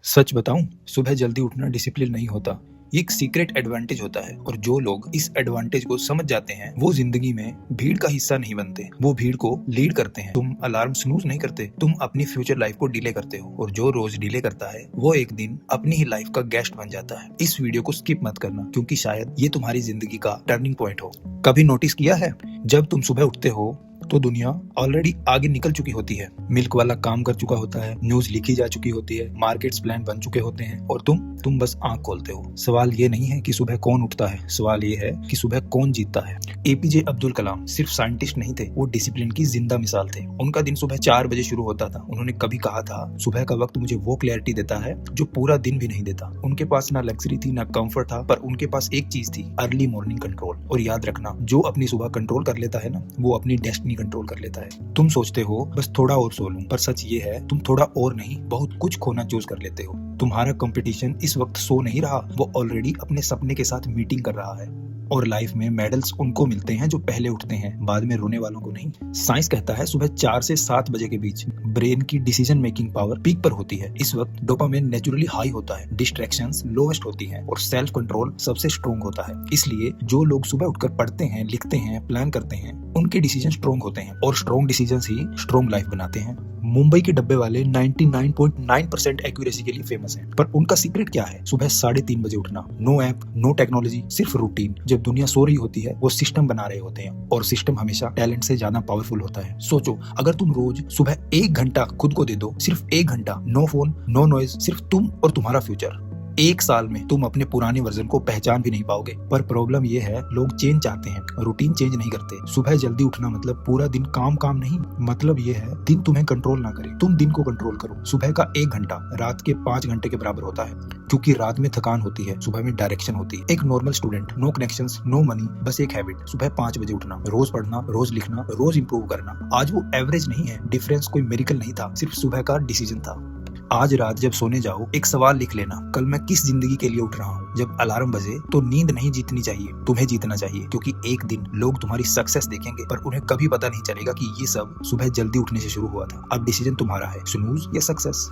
सच बताऊं, सुबह जल्दी उठना डिसिप्लिन नहीं होता। ये एक सीक्रेट एडवांटेज होता है और जो लोग इस एडवांटेज को समझ जाते हैं वो जिंदगी में भीड़ का हिस्सा नहीं बनते, वो भीड़ को लीड करते हैं। तुम अलार्म स्नूज नहीं करते, तुम अपनी फ्यूचर लाइफ को डिले करते हो और जो रोज डिले करता है वो एक दिन अपनी ही लाइफ का गेस्ट बन जाता है। इस वीडियो को स्किप मत करना क्योंकि शायद ये तुम्हारी जिंदगी का टर्निंग पॉइंट हो। कभी नोटिस किया है, जब तुम सुबह उठते हो तो दुनिया ऑलरेडी आगे निकल चुकी होती है। मिल्क वाला काम कर चुका होता है, न्यूज लिखी जा चुकी होती है, मार्केट्स प्लान बन चुके होते हैं और तुम बस आंख खोलते हो। सवाल ये नहीं है कि सुबह कौन उठता है, सवाल ये है कि सुबह कौन जीतता है। एपीजे अब्दुल कलाम सिर्फ साइंटिस्ट नहीं थे, वो डिसिप्लिन की जिंदा मिसाल थे। उनका दिन सुबह 4 बजे शुरू होता था। उन्होंने कभी कहा था, सुबह का वक्त मुझे वो क्लैरिटी देता है जो पूरा दिन भी नहीं देता। उनके पास ना लग्जरी थी ना कंफर्ट था, पर उनके पास एक चीज थी, अर्ली मॉर्निंग कंट्रोल। और याद रखना, जो अपनी सुबह कंट्रोल कर लेता है ना, वो अपनी डेस्टिनी कंट्रोल कर लेता है। तुम सोचते हो बस थोड़ा और सो लूं, पर सच ये है तुम थोड़ा और नहीं, बहुत कुछ खोना चूज कर लेते हो। तुम्हारा कंपटीशन इस वक्त सो नहीं रहा, वो ऑलरेडी अपने सपने के साथ मीटिंग कर रहा है। और लाइफ में मेडल्स उनको मिलते हैं जो पहले उठते हैं, बाद में रोने वालों को नहीं। साइंस कहता है सुबह 4 से 7 बजे के बीच ब्रेन की डिसीजन मेकिंग पावर पीक पर होती है। इस वक्त डोपामिन नेचुरली हाई होता है, डिस्ट्रैक्शंस लोवेस्ट होती हैं और सेल्फ कंट्रोल सबसे स्ट्रॉन्ग होता है। इसलिए जो लोग सुबह उठकर पढ़ते हैं, लिखते हैं, प्लान करते हैं, उनके डिसीजन स्ट्रॉन्ग होते हैं और स्ट्रॉन्ग डिसीजंस ही स्ट्रॉन्ग लाइफ बनाते हैं। मुंबई के डब्बे वाले 99.9% एक्यूरेसी के लिए फेमस हैं, पर उनका सीक्रेट क्या है? सुबह 3:30 बजे उठना, नो ऐप, नो टेक्नोलॉजी, सिर्फ रूटीन। जब दुनिया सो रही होती है वो सिस्टम बना रहे होते हैं और सिस्टम हमेशा टैलेंट से ज्यादा पावरफुल होता है। सोचो, अगर तुम रोज सुबह 1 घंटा खुद को दे दो, सिर्फ 1 घंटा, नो फोन, नो नॉइज, सिर्फ तुम और तुम्हारा फ्यूचर, 1 साल में तुम अपने पुराने वर्जन को पहचान भी नहीं पाओगे। पर प्रॉब्लम ये है, लोग चेंज चाहते हैं, रूटीन चेंज नहीं करते। सुबह जल्दी उठना मतलब पूरा दिन काम नहीं, मतलब ये है दिन तुम्हें कंट्रोल ना करे, तुम दिन को कंट्रोल करो। सुबह का 1 घंटा रात के 5 घंटे के बराबर होता है, क्योंकि रात में थकान होती है, सुबह में डायरेक्शन होती है। एक normal student, no connections, no money, बस एक हैबिट, सुबह 5 बजे उठना, रोज पढ़ना, रोज लिखना, रोज इंप्रूव करना। आज वो एवरेज नहीं है, डिफरेंस कोई मेरिकल नहीं था, सिर्फ सुबह का डिसीजन था। आज रात जब सोने जाओ, एक सवाल लिख लेना, कल मैं किस जिंदगी के लिए उठ रहा हूँ। जब अलार्म बजे तो नींद नहीं जीतनी चाहिए, तुम्हें जीतना चाहिए, क्योंकि एक दिन लोग तुम्हारी सक्सेस देखेंगे पर उन्हें कभी पता नहीं चलेगा कि ये सब सुबह जल्दी उठने से शुरू हुआ था। अब डिसीजन तुम्हारा है, स्नूज या सक्सेस।